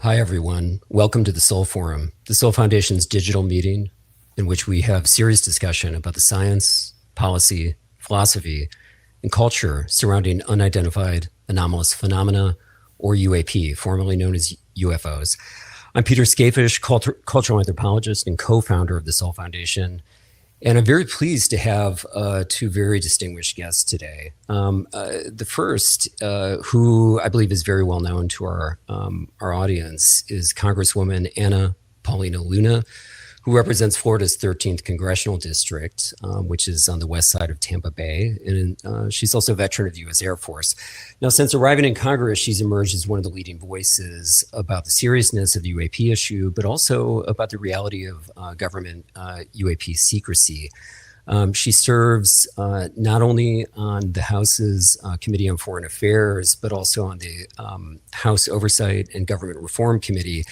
Hi, everyone. Welcome to the Soul Forum, the Soul Foundation's digital meeting in which we have serious discussion about the science, policy, philosophy, and culture surrounding unidentified anomalous phenomena, or UAP, formerly known as UFOs. I'm Peter Skafish, cultural anthropologist and co-founder of the Soul Foundation. And I'm very pleased to have two very distinguished guests today. The first, who I believe is very well known to our audience, is Congresswoman Paulina Luna, who represents Florida's 13th Congressional District, which is on the west side of Tampa Bay. And she's also a veteran of the U.S. Air Force. Now, since arriving in Congress, she's emerged as one of the leading voices about the seriousness of the UAP issue, but also about the reality of government UAP secrecy. She serves not only on the House's Committee on Foreign Affairs, but also on the House Oversight and Government Reform Committee,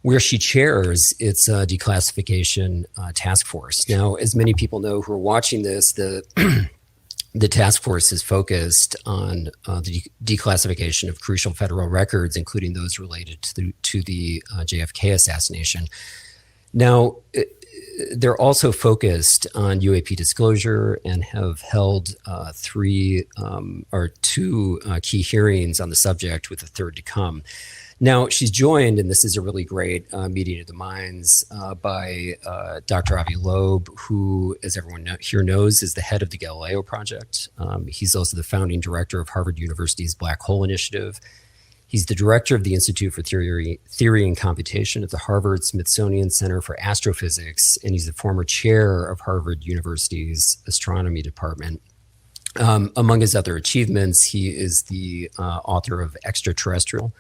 where she chairs its declassification task force. Now, as many people know who are watching this, the task force is focused on the declassification of crucial federal records, including those related to the JFK assassination. Now, they're also focused on UAP disclosure and have held two key hearings on the subject, with a third to come. Now, she's joined, and this is a really great meeting of the minds, by Dr. Avi Loeb, who, as everyone here knows, is the head of the Galileo Project. He's also the founding director of Harvard University's Black Hole Initiative. He's the director of the Institute for Theory and Computation at the Harvard-Smithsonian Center for Astrophysics, and he's the former chair of Harvard University's Astronomy Department. Among his other achievements, he is the author of Extraterrestrial: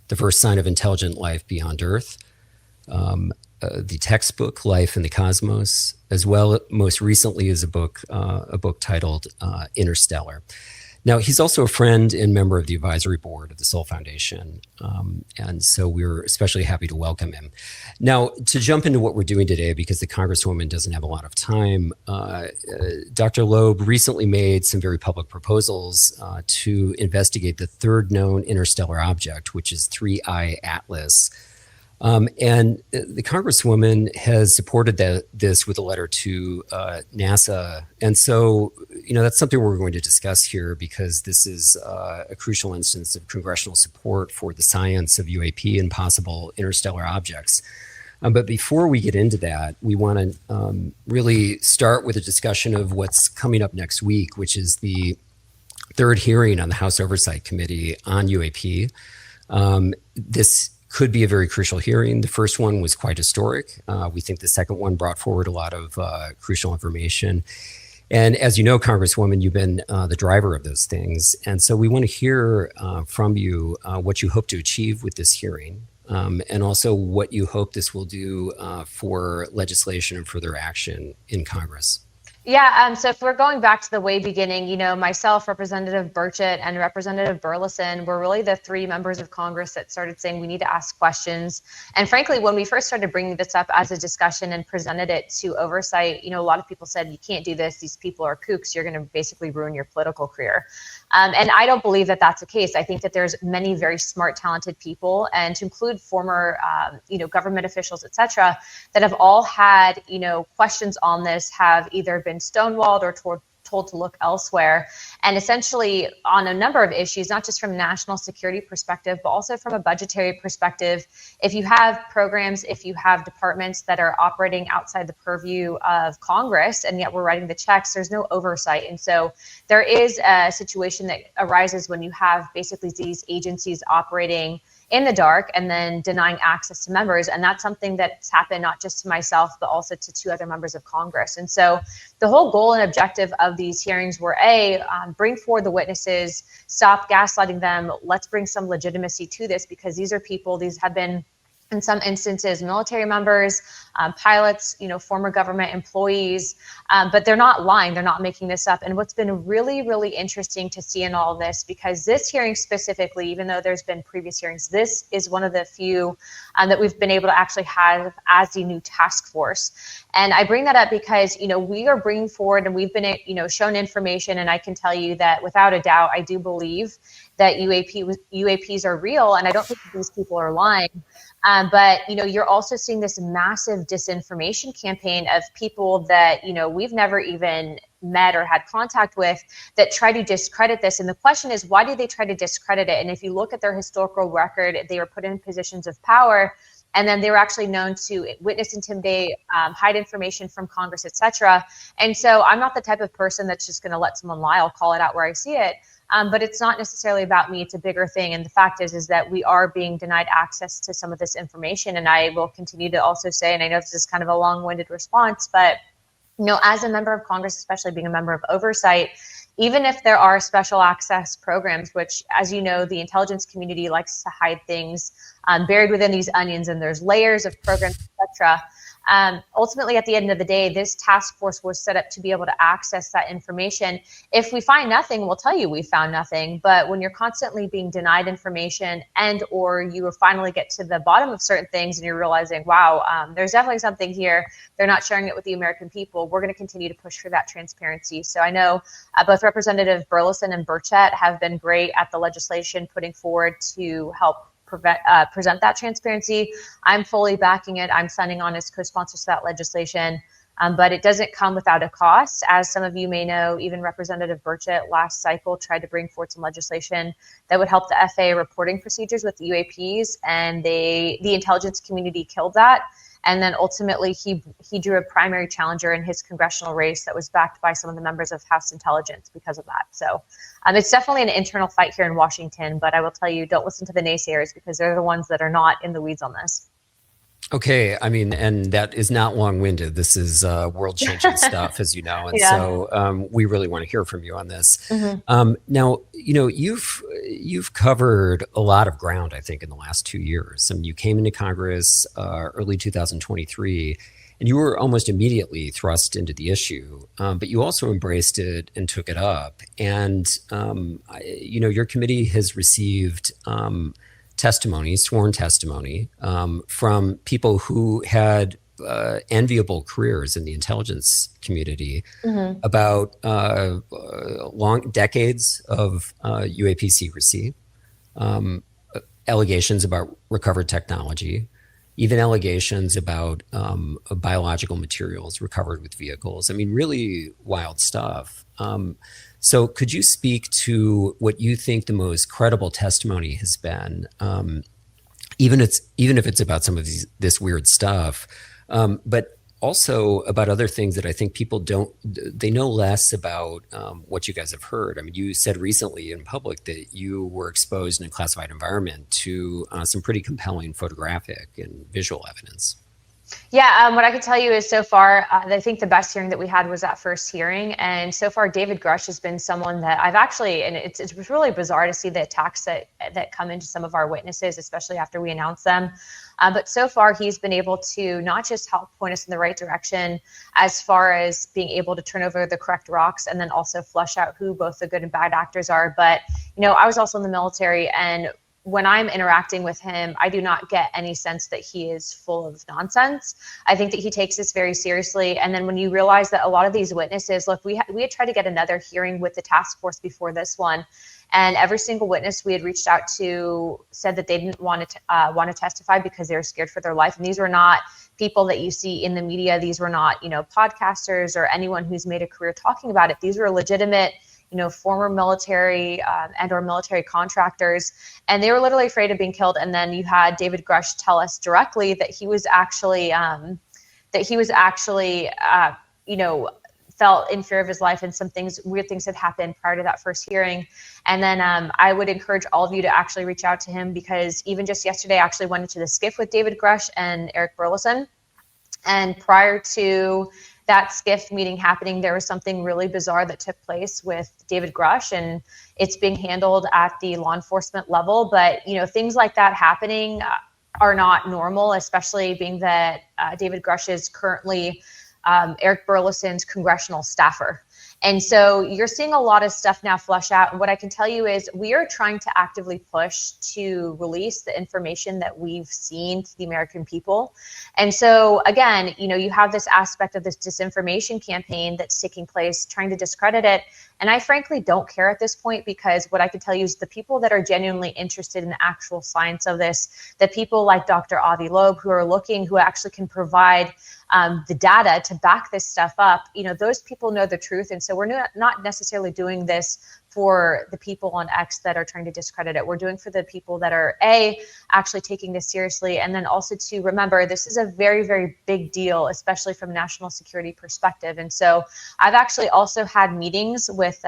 The First Sign of Intelligent Life Beyond Earth, the textbook Life in the Cosmos, as well, most recently, is a book titled Interstellar. Now, he's also a friend and member of the advisory board of the Soul Foundation, and so we're especially happy to welcome him. Now, to jump into what we're doing today, because the Congresswoman doesn't have a lot of time, Dr. Loeb recently made some very public proposals to investigate the third known interstellar object, which is 3I Atlas. And the Congresswoman has supported this with a letter to NASA. And so, that's something we're going to discuss here, because this is a crucial instance of congressional support for the science of UAP and possible interstellar objects. But before we get into that, we want to really start with a discussion of what's coming up next week, which is the third hearing on the House Oversight Committee on UAP. This could be a very crucial hearing. The first one was quite historic. We think the second one brought forward a lot of crucial information. And as you know, Congresswoman, you've been the driver of those things. And so we want to hear from you what you hope to achieve with this hearing, and also what you hope this will do for legislation and further action in Congress. Yeah, so if we're going back to the way beginning, myself, Representative Burchett, and Representative Burleson were really the three members of Congress that started saying we need to ask questions. And frankly, when we first started bringing this up as a discussion and presented it to oversight, a lot of people said, you can't do this. These people are kooks. You're going to basically ruin your political career. And I don't believe that that's the case. I think that there's many very smart, talented people, and to include former, government officials, et cetera, that have all had, questions on this, have either been stonewalled or told to look elsewhere. And essentially on a number of issues, not just from a national security perspective, but also from a budgetary perspective, if you have programs, if you have departments that are operating outside the purview of Congress, and yet we're writing the checks, there's no oversight. And so there is a situation that arises when you have basically these agencies operating in the dark and then denying access to members. And that's something that's happened not just to myself, but also to two other members of Congress. And so the whole goal and objective of these hearings were bring forward the witnesses, stop gaslighting them. Let's bring some legitimacy to this, because these are people, these have been, in some instances, military members, pilots, former government employees, but they're not lying. They're not making this up. And what's been really, really interesting to see in all of this, because this hearing specifically, even though there's been previous hearings, this is one of the few that we've been able to actually have as the new task force. And I bring that up because, we are bringing forward, and we've been, shown information, and I can tell you that without a doubt, I do believe that UAPs are real, and I don't think these people are lying. But you're also seeing this massive disinformation campaign of people that we've never even met or had contact with that try to discredit this. And the question is, why do they try to discredit it? And if you look at their historical record, they were put in positions of power, and then they were actually known to witness, intimidate, hide information from Congress, etc. And so I'm not the type of person that's just going to let someone lie. I'll call it out where I see it. But it's not necessarily about me. It's a bigger thing. And the fact is that we are being denied access to some of this information. And I will continue to also say, and I know this is kind of a long-winded response, but as a member of Congress, especially being a member of oversight, even if there are special access programs, which, as you know, the intelligence community likes to hide things buried within these onions, and there's layers of programs, etc. Ultimately, at the end of the day, this task force was set up to be able to access that information. If we find nothing, we'll tell you we found nothing. But when you're constantly being denied information, and or you finally get to the bottom of certain things and you're realizing, wow, there's definitely something here, they're not sharing it with the American people, we're going to continue to push for that transparency. So I know both Representative Burleson and Burchett have been great at the legislation putting forward to help present that transparency. I'm fully backing it. I'm signing on as co-sponsors to that legislation, but it doesn't come without a cost. As some of you may know, even Representative Burchett last cycle tried to bring forth some legislation that would help the FAA reporting procedures with UAPs, and the intelligence community killed that. And then ultimately, he drew a primary challenger in his congressional race that was backed by some of the members of House Intelligence because of that. So it's definitely an internal fight here in Washington, but I will tell you, don't listen to the naysayers, because they're the ones that are not in the weeds on this. Okay. I mean, and that is not long-winded. This is world-changing stuff, as you know. And so we really want to hear from you on this. Mm-hmm. Now, you've covered a lot of ground, I think, in the last 2 years. I mean, you came into Congress early 2023, and you were almost immediately thrust into the issue, but you also embraced it and took it up. And, your committee has received sworn testimony from people who had enviable careers in the intelligence community, mm-hmm. about long decades of UAP secrecy, allegations about recovered technology, even allegations about biological materials recovered with vehicles. I mean, really wild stuff. So could you speak to what you think the most credible testimony has been, even if it's about some of this weird stuff, but also about other things that I think people they know less about what you guys have heard. I mean, you said recently in public that you were exposed in a classified environment to some pretty compelling photographic and visual evidence. Yeah, what I can tell you is so far, I think the best hearing that we had was that first hearing. And so far, David Grush has been someone that I've actually, and it's really bizarre to see the attacks that come into some of our witnesses, especially after we announce them. But so far, he's been able to not just help point us in the right direction as far as being able to turn over the correct rocks and then also flush out who both the good and bad actors are. But, I was also in the military, and when I'm interacting with him, I do not get any sense that he is full of nonsense. I think that he takes this very seriously. And then when you realize that a lot of these witnesses, look, we had tried to get another hearing with the task force before this one, and every single witness we had reached out to said that they didn't want to testify because they were scared for their life. And these were not people that you see in the media. These were not, podcasters or anyone who's made a career talking about it. These were legitimate former military and or military contractors, and they were literally afraid of being killed. And then you had David Grush tell us directly that he was actually felt in fear of his life, and some weird things had happened prior to that first hearing. And then I would encourage all of you to actually reach out to him, because even just yesterday, I actually went into the skiff with David Grush and Eric Burleson, and prior to that skiff meeting happening, there was something really bizarre that took place with David Grush, and it's being handled at the law enforcement level. But, things like that happening are not normal, especially being that David Grush is currently Eric Burleson's congressional staffer. And so you're seeing a lot of stuff now flush out. And what I can tell you is we are trying to actively push to release the information that we've seen to the American people. And so again, you have this aspect of this disinformation campaign that's taking place, trying to discredit it. And I frankly don't care at this point, because what I can tell you is the people that are genuinely interested in the actual science of this, the people like Dr. Avi Loeb who are looking, who actually can provide the data to back this stuff up, those people know the truth. And so we're not necessarily doing this for the people on X that are trying to discredit it. We're doing for the people that are actually taking this seriously. And then also to remember, this is a very, very big deal, especially from a national security perspective. And so I've actually also had meetings with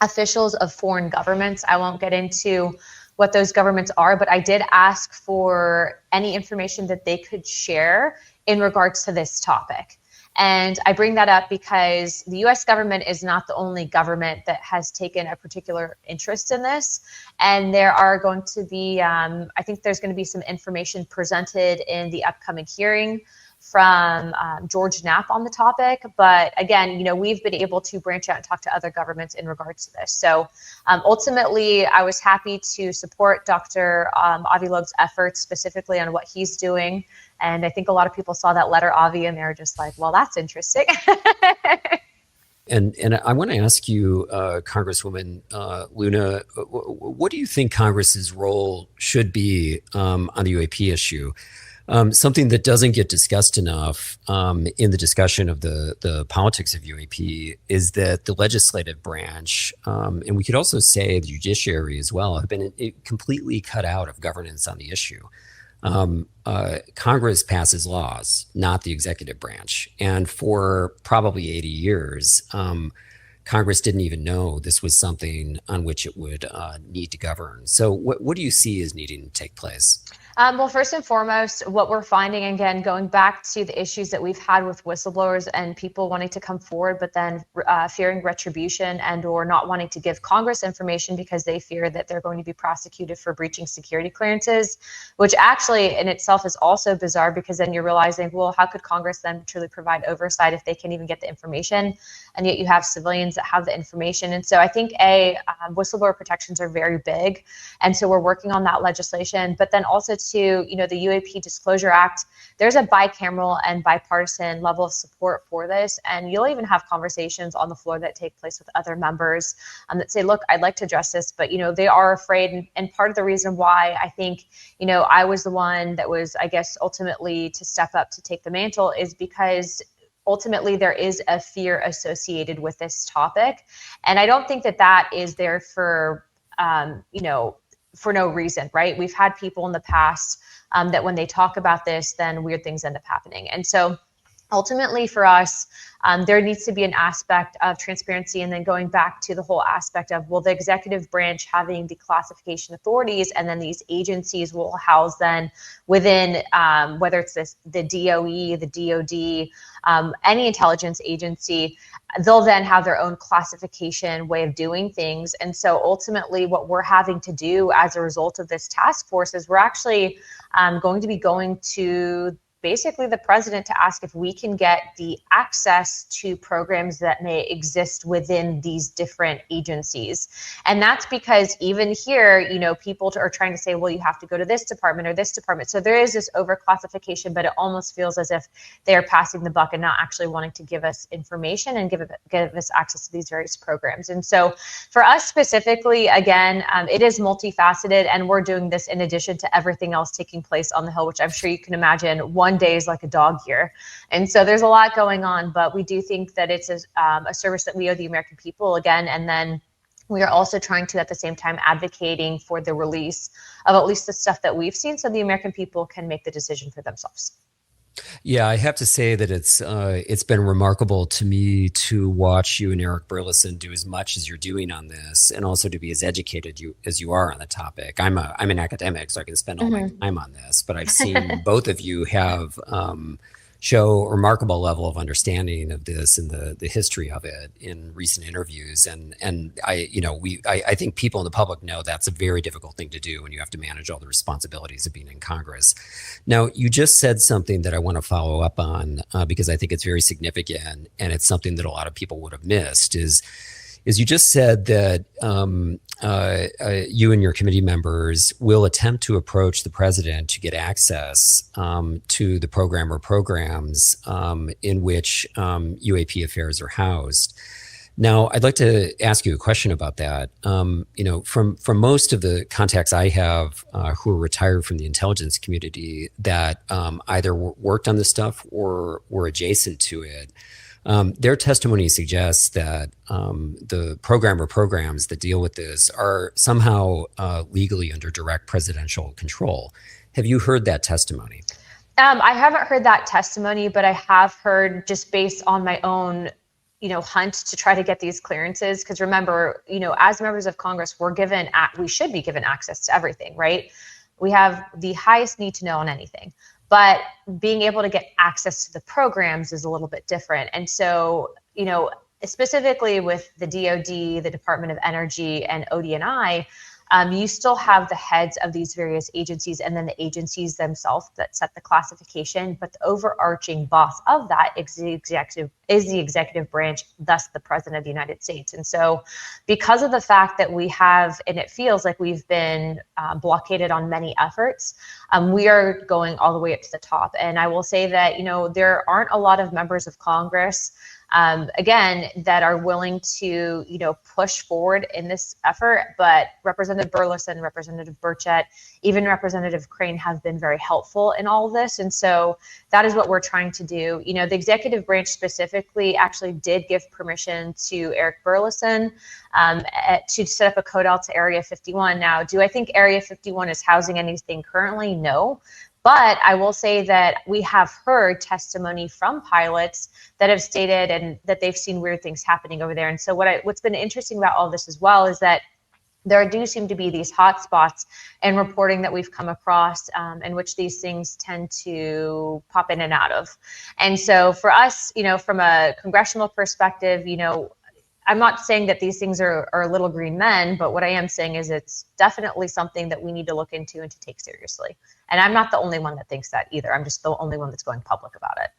officials of foreign governments. I won't get into what those governments are, but I did ask for any information that they could share in regards to this topic. And I bring that up because the US government is not the only government that has taken a particular interest in this. And there are going to be, I think there's going to be some information presented in the upcoming hearing from George Knapp on the topic. But again, we've been able to branch out and talk to other governments in regards to this. So ultimately, I was happy to support Dr. Avi Loeb's efforts specifically on what he's doing. And I think a lot of people saw that letter, Avi, and they're just like, well, that's interesting. And I want to ask you, Congresswoman Luna, what do you think Congress's role should be on the UAP issue? Something that doesn't get discussed enough in the discussion of the politics of UAP is that the legislative branch, and we could also say the judiciary as well, have been completely cut out of governance on the issue. Congress passes laws, not the executive branch. And for probably 80 years, Congress didn't even know this was something on which it would need to govern. So what do you see as needing to take place? Well, first and foremost, what we're finding, again, going back to the issues that we've had with whistleblowers and people wanting to come forward, but then fearing retribution and or not wanting to give Congress information because they fear that they're going to be prosecuted for breaching security clearances, which actually in itself is also bizarre, because then you're realizing, well, how could Congress then truly provide oversight if they can't even get the information? And yet you have civilians that have the information. And so I think whistleblower protections are very big. And so we're working on that legislation, but then also to, the UAP Disclosure Act, there's a bicameral and bipartisan level of support for this. And you'll even have conversations on the floor that take place with other members that say, look, I'd like to address this, but, they are afraid. And part of the reason why I think, I was the one that was, I guess, ultimately to step up to take the mantle is because ultimately there is a fear associated with this topic. And I don't think that is there for, for no reason, right? We've had people in the past that when they talk about this, then weird things end up happening. And so ultimately for us, there needs to be an aspect of transparency, and then going back to the whole aspect of, well, the executive branch having the classification authorities, and then these agencies will house then within, whether it's the DOE, the DOD, any intelligence agency, they'll then have their own classification way of doing things. And so ultimately what we're having to do as a result of this task force is we're actually going to be going to basically the president to ask if we can get the access to programs that may exist within these different agencies. And that's because even here, people are trying to say, well, you have to go to this department or this department. So there is this overclassification, but it almost feels as if they're passing the buck and not actually wanting to give us information and give us access to these various programs. And so for us specifically, again, it is multifaceted, and we're doing this in addition to everything else taking place on the Hill, which I'm sure you can imagine one day is like a dog year. And so there's a lot going on, but we do think that it's a service that we owe the American people again. And then we are also trying to, at the same time, advocating for the release of at least the stuff that we've seen so the American people can make the decision for themselves. Yeah, I have to say that it's been remarkable to me to watch you and Eric Burleson do as much as you're doing on this, and also to be as educated as you are on the topic. I'm an academic, so I can spend all my time on this, but I've seen both of you have show a remarkable level of understanding of this and the history of it in recent interviews. And I think people in the public know that's a very difficult thing to do when you have to manage all the responsibilities of being in Congress. Now, you just said something that I want to follow up on because I think it's very significant, and it's something that a lot of people would have missed is you just said that you and your committee members will attempt to approach the president to get access to the program or programs in which UAP affairs are housed. Now, I'd like to ask you a question about that. From most of the contacts I have who are retired from the intelligence community that either worked on this stuff or were adjacent to it, their testimony suggests that the program or programs that deal with this are somehow legally under direct presidential control. Have you heard that testimony? I haven't heard that testimony, but I have heard, just based on my own hunt to try to get these clearances. Because remember, as members of Congress, we should be given access to everything, right? We have the highest need to know on anything, but being able to get access to the programs is a little bit different. And so, specifically with the DoD, the Department of Energy, and ODNI, you still have the heads of these various agencies and then the agencies themselves that set the classification, but the overarching boss of that is the executive branch, thus the President of the United States. And so because of the fact that we have, and it feels like we've been blockaded on many efforts, we are going all the way up to the top. And I will say that, there aren't a lot of members of Congress again, that are willing to, push forward in this effort. But Representative Burleson, Representative Burchett, even Representative Crane have been very helpful in all of this. And so that is what we're trying to do. The executive branch specifically actually did give permission to Eric Burleson to set up a codel to Area 51. Now, do I think Area 51 is housing anything currently? No. But I will say that we have heard testimony from pilots that have stated and that they've seen weird things happening over there. And so what's been interesting about all this as well is that there do seem to be these hot spots and reporting that we've come across in which these things tend to pop in and out of. And so for us, from a congressional perspective, I'm not saying that these things are little green men, but what I am saying is it's definitely something that we need to look into and to take seriously. And I'm not the only one that thinks that either. I'm just the only one that's going public about it.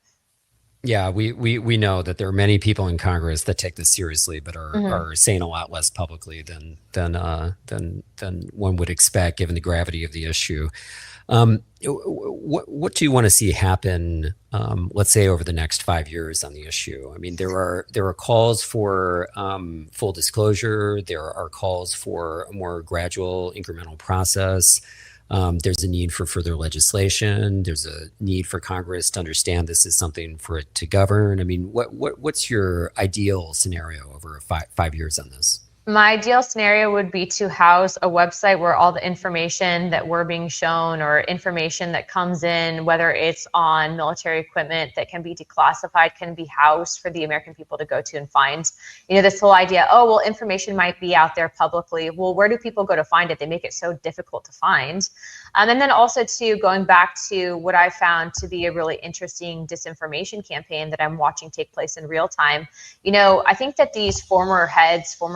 Yeah, we know that there are many people in Congress that take this seriously, but are saying a lot less publicly than one would expect, given the gravity of the issue. What do you want to see happen, let's say, over the next 5 years on the issue? I mean, there are calls for full disclosure. There are calls for a more gradual, incremental process. There's a need for further legislation. There's a need for Congress to understand this is something for it to govern. I mean, what's your ideal scenario over 5 years on this? My ideal scenario would be to house a website where all the information that we're being shown or information that comes in, whether it's on military equipment that can be declassified, can be housed for the American people to go to and find. This whole idea, information might be out there publicly. Well, where do people go to find it? They make it so difficult to find. And then also too, going back to what I found to be a really interesting disinformation campaign that I'm watching take place in real time. I think that these former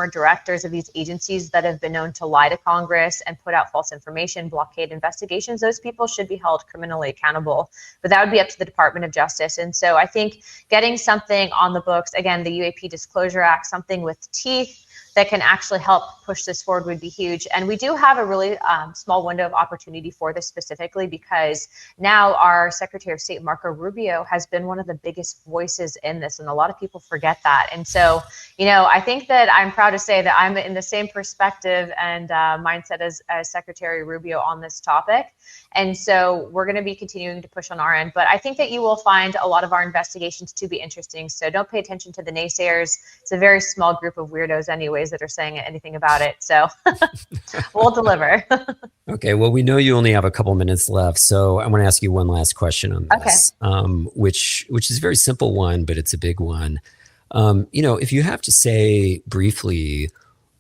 directors of these agencies that have been known to lie to Congress and put out false information, blockade investigations, those people should be held criminally accountable. But that would be up to the Department of Justice. And so I think getting something on the books, again, the UAP Disclosure Act, something with teeth that can actually help push this forward would be huge. And we do have a really small window of opportunity for this specifically because now our Secretary of State, Marco Rubio, has been one of the biggest voices in this. And a lot of people forget that. And so, I think that I'm proud to say that I'm in the same perspective and mindset as Secretary Rubio on this topic. And so we're going to be continuing to push on our end. But I think that you will find a lot of our investigations to be interesting. So don't pay attention to the naysayers. It's a very small group of weirdos anyways that are saying anything about it. So we'll deliver. Okay. Well, we know you only have a couple minutes left. So I want to ask you one last question on this, which is a very simple one, but it's a big one. If you have to say briefly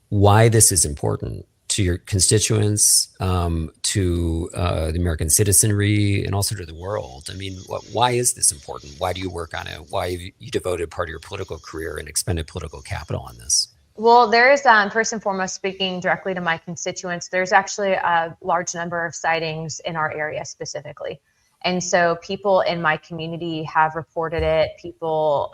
why this is important to your constituents, to the American citizenry, and also to the world. I mean, why is this important? Why do you work on it? Why have you devoted part of your political career and expended political capital on this? Well, there's first and foremost, speaking directly to my constituents, there's actually a large number of sightings in our area specifically. And so people in my community have reported it. People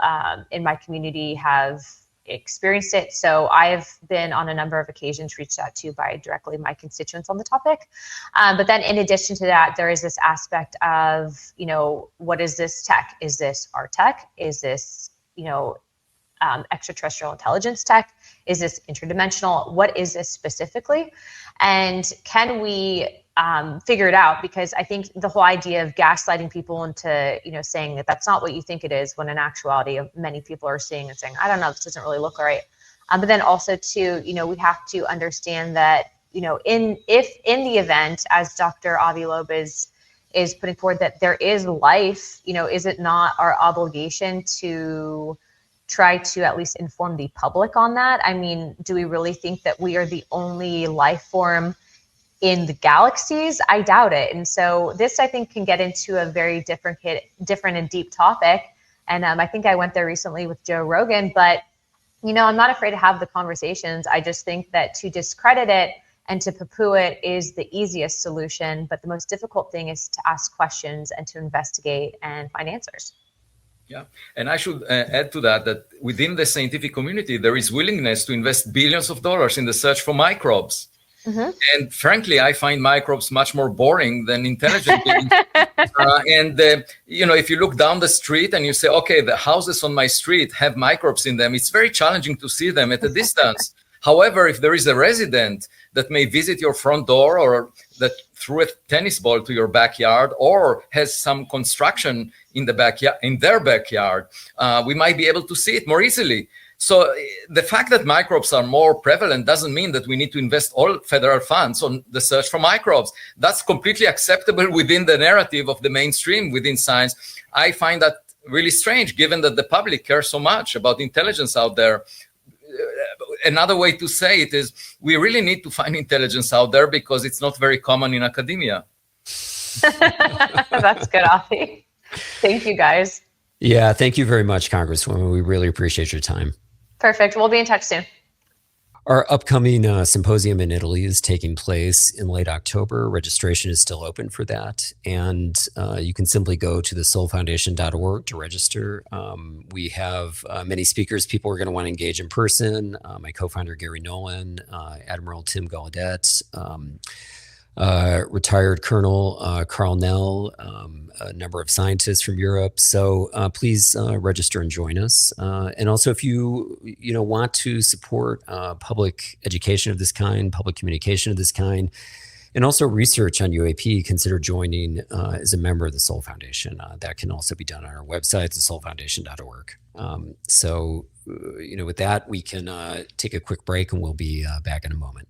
in my community have experienced it. So I've been on a number of occasions reached out to by directly my constituents on the topic. But then in addition to that, there is this aspect of, what is this tech? Is this our tech? Is this, extraterrestrial intelligence tech? Is this interdimensional? What is this specifically? And can we figure it out? Because I think the whole idea of gaslighting people into, saying that that's not what you think it is, when in actuality many people are seeing and saying, I don't know, this doesn't really look right. But then also too, we have to understand that, in the event, as Dr. Avi Loeb is putting forward, that there is life, is it not our obligation to try to at least inform the public on that? I mean, do we really think that we are the only life form in the galaxies? I doubt it. And so this, I think, can get into a very different and deep topic. And I think I went there recently with Joe Rogan, but, I'm not afraid to have the conversations. I just think that to discredit it and to poo-poo it is the easiest solution. But the most difficult thing is to ask questions and to investigate and find answers. Yeah, and I should add to that within the scientific community, there is willingness to invest billions of dollars in the search for microbes. Mm-hmm. And frankly, I find microbes much more boring than intelligent beings. If you look down the street and you say, okay, the houses on my street have microbes in them, it's very challenging to see them at a distance. However, if there is a resident that may visit your front door, or that threw a tennis ball to your backyard, or has some construction in the backyard, in their backyard, we might be able to see it more easily. So the fact that microbes are more prevalent doesn't mean that we need to invest all federal funds on the search for microbes. That's completely acceptable within the narrative of the mainstream within science. I find that really strange, given that the public cares so much about intelligence out there. Another way to say it is we really need to find intelligence out there because it's not very common in academia. That's good, Avi. Thank you, guys. Yeah, thank you very much, Congresswoman. We really appreciate your time. Perfect. We'll be in touch soon. Our upcoming symposium in Italy is taking place in late October. Registration is still open for that. And you can simply go to thesoulfoundation.org to register. We have many speakers. People are going to want to engage in person. My co-founder, Gary Nolan, Admiral Tim Gallaudet, retired Colonel Carl Nell, a number of scientists from Europe. So please register and join us. And also, if you want to support public education of this kind, public communication of this kind, and also research on UAP, consider joining as a member of the Soul Foundation. That can also be done on our website, thesoulfoundation.org. So with that, we can take a quick break, and we'll be back in a moment.